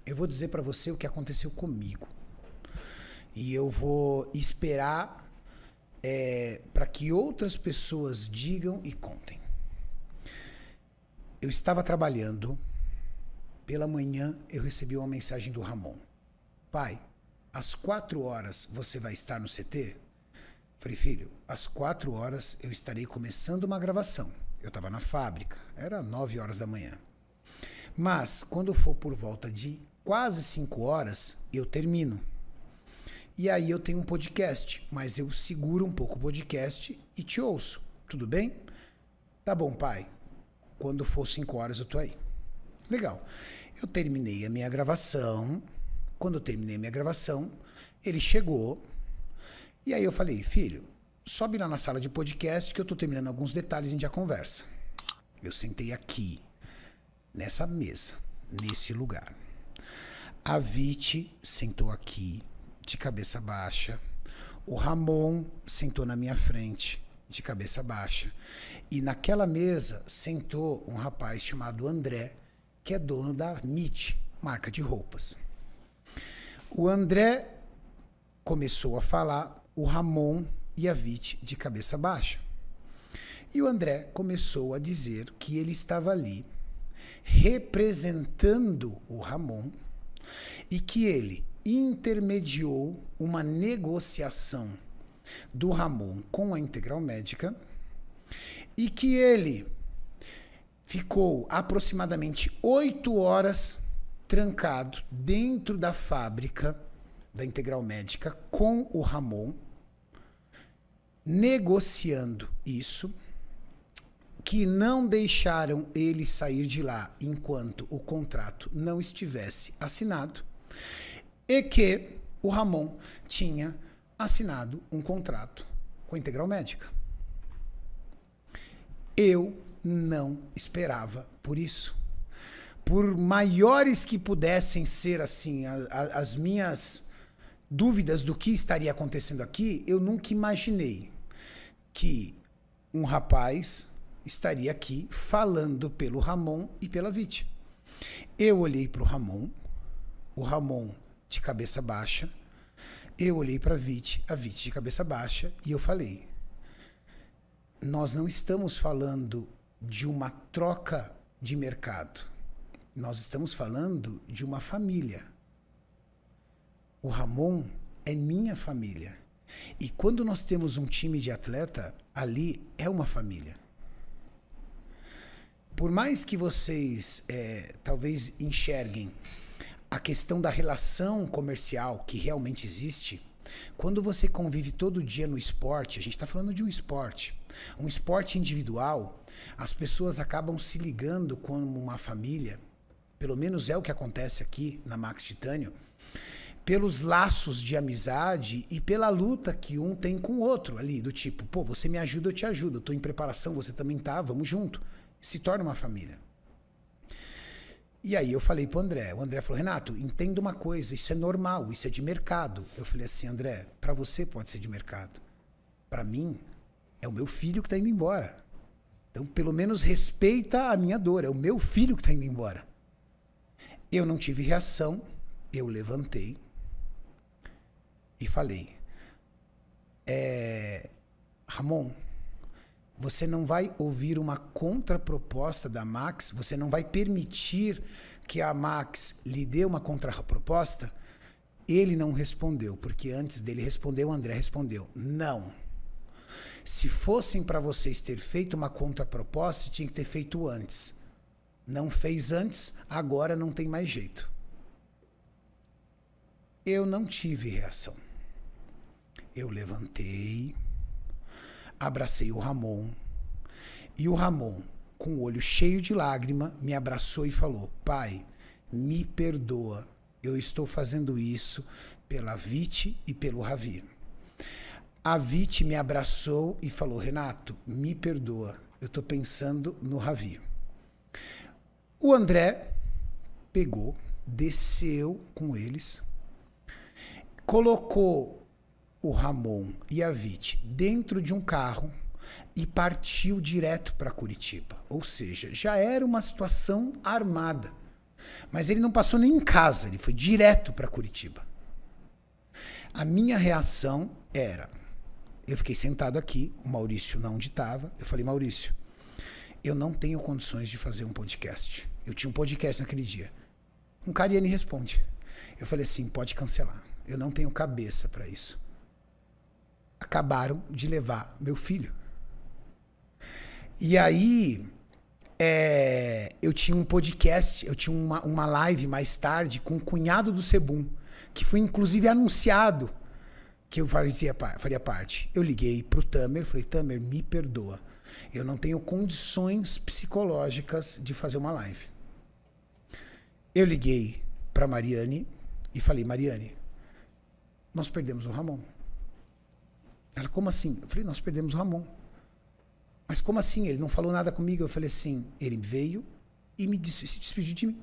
eu vou dizer para você o que aconteceu comigo. E eu vou esperar para que outras pessoas digam e contem. Eu estava trabalhando, pela manhã eu recebi uma mensagem do Ramon. Pai, às 4 horas você vai estar no CT? Falei, filho, às 4 horas eu estarei começando uma gravação. Eu estava na fábrica, era 9 horas da manhã. Mas, quando for por volta de quase 5 horas, eu termino. E aí eu tenho um podcast, mas eu seguro um pouco o podcast e te ouço. Tudo bem? Tá bom, pai. Quando for 5 horas eu tô aí. Legal. Eu terminei a minha gravação. Quando eu terminei a minha gravação, ele chegou. E aí eu falei, filho, sobe lá na sala de podcast que eu tô terminando alguns detalhes e a gente já conversa. Eu sentei aqui, nessa mesa, nesse lugar. A Viti sentou aqui, de cabeça baixa. O Ramon sentou na minha frente, de cabeça baixa. E naquela mesa sentou um rapaz chamado André, que é dono da MIT, marca de roupas. O André começou a falar, o Ramon e a Viti de cabeça baixa. E o André começou a dizer que ele estava ali representando o Ramon e que ele intermediou uma negociação do Ramon com a Integral Médica e que ele ficou aproximadamente 8 horas trancado dentro da fábrica da Integral Médica com o Ramon, negociando isso, que não deixaram ele sair de lá enquanto o contrato não estivesse assinado e que o Ramon tinha assinado um contrato com a Integral Médica. Eu não esperava por isso. Por maiores que pudessem ser assim as minhas dúvidas do que estaria acontecendo aqui, eu nunca imaginei que um rapaz estaria aqui falando pelo Ramon e pela Viti. Eu olhei para o Ramon de cabeça baixa, eu olhei para a Viti de cabeça baixa, e eu falei, nós não estamos falando de uma troca de mercado, nós estamos falando de uma família. O Ramon é minha família. E quando nós temos um time de atleta, ali é uma família. Por mais que vocês talvez enxerguem a questão da relação comercial que realmente existe, quando você convive todo dia no esporte, a gente está falando de um esporte individual, as pessoas acabam se ligando como uma família, pelo menos é o que acontece aqui na Max Titânio, pelos laços de amizade e pela luta que um tem com o outro ali, do tipo, pô, você me ajuda, eu te ajudo, eu tô em preparação, você também tá, vamos junto. Se torna uma família. E aí eu falei pro André, o André falou, Renato, entenda uma coisa, isso é normal, isso é de mercado. Eu falei assim, André, para você pode ser de mercado. Para mim, é o meu filho que tá indo embora. Então, pelo menos respeita a minha dor, é o meu filho que tá indo embora. Eu não tive reação, eu levantei e falei, Ramon, você não vai ouvir uma contraproposta da Max, você não vai permitir que a Max lhe dê uma contraproposta? Ele não respondeu, porque antes dele responder, o André respondeu, não. Se fossem para vocês ter feito uma contraproposta, tinha que ter feito antes. Não fez antes, agora não tem mais jeito. Eu não tive reação. Eu levantei, abracei o Ramon, e o Ramon, com o olho cheio de lágrima, me abraçou e falou, pai, me perdoa, eu estou fazendo isso pela Viti e pelo Ravi. A Viti me abraçou e falou, Renato, me perdoa, eu estou pensando no Ravi. O André pegou, desceu com eles, colocou o Ramon e a Viti dentro de um carro e partiu direto para Curitiba. Ou seja, já era uma situação armada. Mas ele não passou nem em casa, ele foi direto para Curitiba. A minha reação era... Eu fiquei sentado aqui, o Maurício não onde estava. Eu falei, Maurício, eu não tenho condições de fazer um podcast. Eu tinha um podcast naquele dia. Um Cariani responde. Eu falei assim, pode cancelar. Eu não tenho cabeça para isso. Acabaram de levar meu filho. E aí, eu tinha um podcast, eu tinha uma live mais tarde com o cunhado do Sebum, que foi inclusive anunciado que eu faria parte. Eu liguei pro Tamer, falei, Tamer, me perdoa. Eu não tenho condições psicológicas de fazer uma live. Eu liguei pra Mariane e falei, Mariane, nós perdemos o Ramon. Ela, como assim? Eu falei, nós perdemos o Ramon. Mas como assim? Ele não falou nada comigo. Eu falei assim, ele veio e se despediu de mim.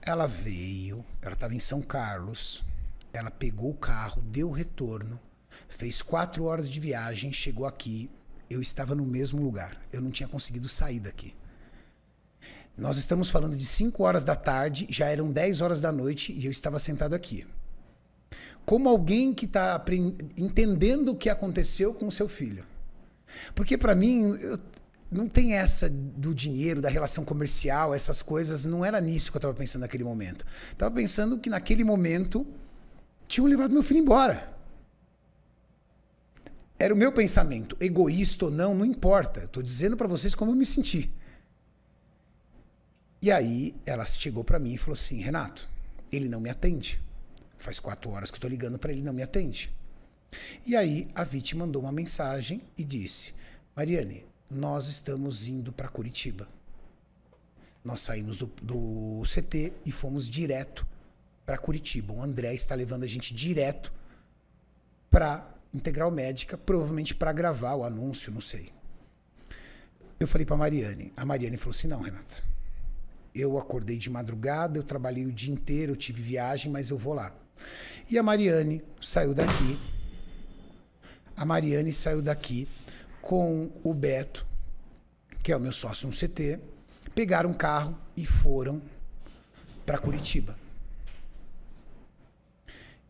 Ela veio, ela estava em São Carlos, ela pegou o carro, deu o retorno, fez 4 horas de viagem, chegou aqui, eu estava no mesmo lugar, eu não tinha conseguido sair daqui. Nós estamos falando de 5 horas da tarde, já eram 10 horas da noite e eu estava sentado aqui. Como alguém que está entendendo o que aconteceu com o seu filho. Porque para mim, não tem essa do dinheiro, da relação comercial, essas coisas, não era nisso que eu estava pensando naquele momento. Estava pensando que naquele momento tinham levado meu filho embora. Era o meu pensamento, egoísta ou não, não importa. Estou dizendo para vocês como eu me senti. E aí ela chegou para mim e falou assim, Renato, ele não me atende. Faz 4 horas que eu estou ligando para ele, não me atende. E aí a Viti mandou uma mensagem e disse, Mariane, nós estamos indo para Curitiba. Nós saímos do CT e fomos direto para Curitiba. O André está levando a gente direto para Integral Médica, provavelmente para gravar o anúncio, não sei. Eu falei para a Mariane falou assim, não, Renato, eu acordei de madrugada, eu trabalhei o dia inteiro, eu tive viagem, mas eu vou lá. E a Mariane saiu daqui. A Mariane saiu daqui com o Beto, que é o meu sócio no CT, pegaram um carro e foram para Curitiba.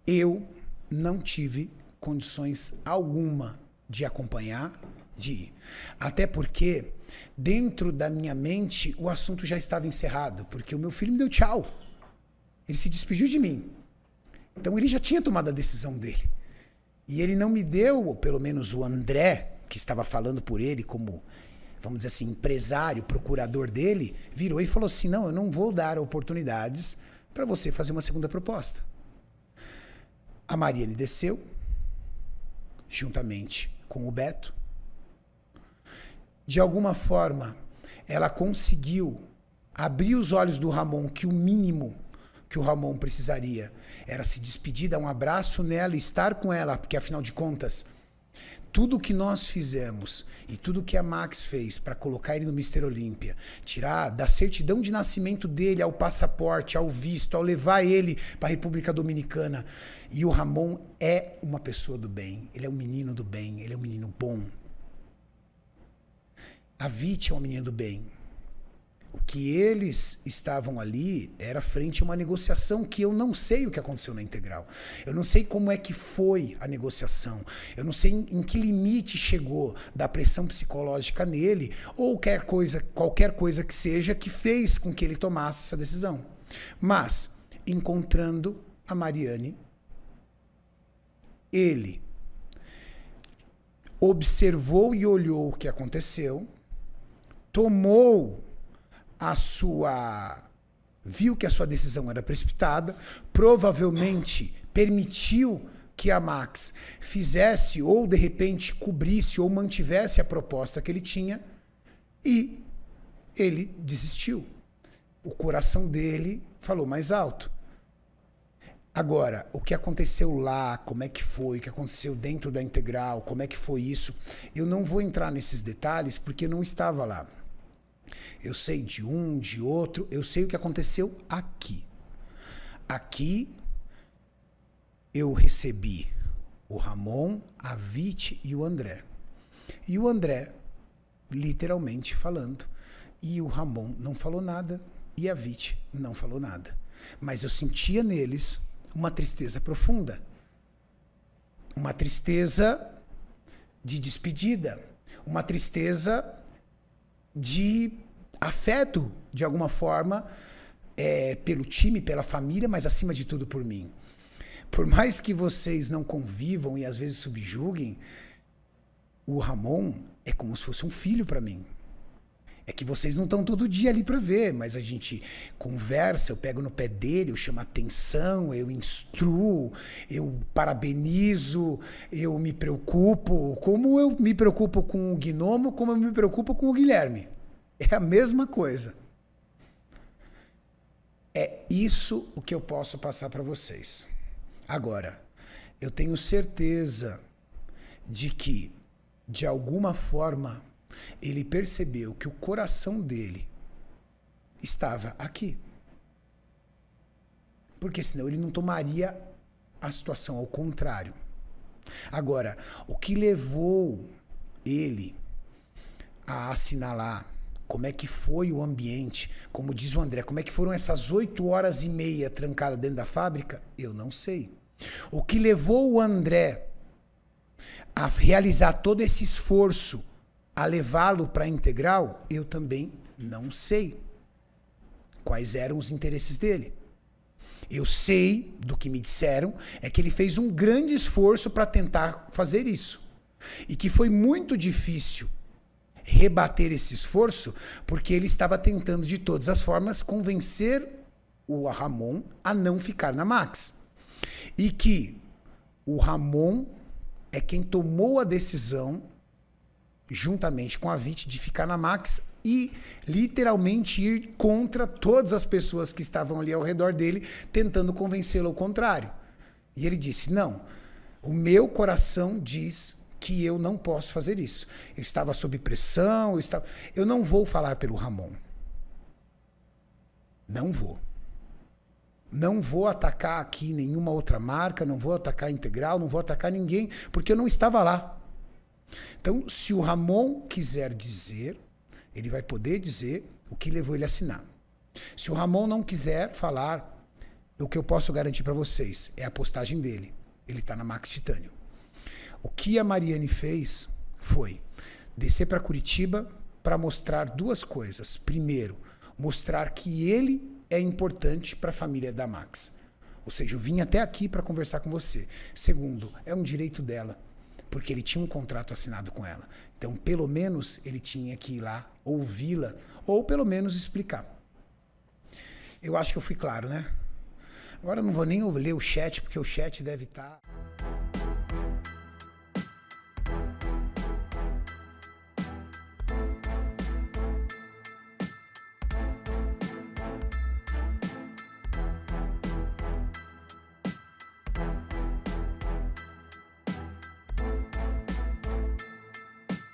Eu não tive condições alguma de acompanhar, de ir. Até porque, dentro da minha mente, o assunto já estava encerrado, porque o meu filho me deu tchau. Ele se despediu de mim. Então ele já tinha tomado a decisão dele. E ele não me deu, ou pelo menos o André, que estava falando por ele como, vamos dizer assim, empresário, procurador dele, virou e falou assim, não, eu não vou dar oportunidades para você fazer uma segunda proposta. A Mariane desceu, juntamente com o Beto. De alguma forma, ela conseguiu abrir os olhos do Ramon, que o mínimo que o Ramon precisaria era se despedir, dar um abraço nela, estar com ela, porque afinal de contas, tudo que nós fizemos e tudo que a Max fez para colocar ele no Mr. Olímpia, tirar da certidão de nascimento dele ao passaporte, ao visto, ao levar ele para a República Dominicana, e o Ramon é uma pessoa do bem, ele é um menino do bem, ele é um menino bom. A Viti é uma menina do bem. O que eles estavam ali era frente a uma negociação que eu não sei o que aconteceu na Integral. Eu não sei como é que foi a negociação. Eu não sei em que limite chegou da pressão psicológica nele ou qualquer coisa que seja que fez com que ele tomasse essa decisão. Mas, encontrando a Mariane, ele observou e olhou o que aconteceu, viu que a sua decisão era precipitada, provavelmente permitiu que a Max fizesse ou de repente cobrisse ou mantivesse a proposta que ele tinha e ele desistiu. O coração dele falou mais alto. Agora, o que aconteceu lá, como é que foi, o que aconteceu dentro da Integral, como é que foi isso, eu não vou entrar nesses detalhes porque eu não estava lá. Eu sei de um, de outro, eu sei o que aconteceu aqui. Aqui eu recebi o Ramon, a Viti e o André. E o André, literalmente falando, E o Ramon não falou nada e a Vit não falou nada. Mas eu sentia neles uma tristeza profunda. Uma tristeza de despedida. Uma tristeza de afeto, de alguma forma, pelo time, pela família, mas acima de tudo por mim. Por mais que vocês não convivam e às vezes subjuguem, o Ramon é como se fosse um filho para mim. É que vocês não estão todo dia ali para ver, mas a gente conversa, eu pego no pé dele, eu chamo atenção, eu instruo, eu parabenizo, eu me preocupo. Como eu me preocupo com o Gnomo, como eu me preocupo com o Guilherme. É a mesma coisa. É isso o que eu posso passar para vocês. Agora, eu tenho certeza de que, de alguma forma, ele percebeu que o coração dele estava aqui. Porque senão ele não tomaria a situação ao contrário. Agora, o que levou ele a assinalar como é que foi o ambiente, como diz o André, como é que foram essas 8h30 trancado dentro da fábrica, eu não sei. O que levou o André a realizar todo esse esforço, a levá-lo para a Integral, eu também não sei quais eram os interesses dele. Eu sei, do que me disseram, é que ele fez um grande esforço para tentar fazer isso. E que foi muito difícil rebater esse esforço, porque ele estava tentando de todas as formas convencer o Ramon a não ficar na Max. E que o Ramon é quem tomou a decisão, juntamente com a Vit, de ficar na Max e literalmente ir contra todas as pessoas que estavam ali ao redor dele, tentando convencê-lo ao contrário. E ele disse, não, o meu coração diz que eu não posso fazer isso. Eu estava sob pressão, eu não vou falar pelo Ramon. Não vou. Não vou atacar aqui nenhuma outra marca, não vou atacar a Integral, não vou atacar ninguém, porque eu não estava lá. Então, se o Ramon quiser dizer, ele vai poder dizer o que levou ele a assinar. Se o Ramon não quiser falar, o que eu posso garantir para vocês é a postagem dele. Ele está na Max Titânio. O que a Mariane fez foi descer para Curitiba para mostrar duas coisas. Primeiro, mostrar que ele é importante para a família da Max. Ou seja, eu vim até aqui para conversar com você. Segundo, é um direito dela, porque ele tinha um contrato assinado com ela. Então, pelo menos, ele tinha que ir lá, ouvi-la, ou pelo menos explicar. Eu acho que eu fui claro, né? Agora eu não vou nem ler o chat, porque o chat deve estar...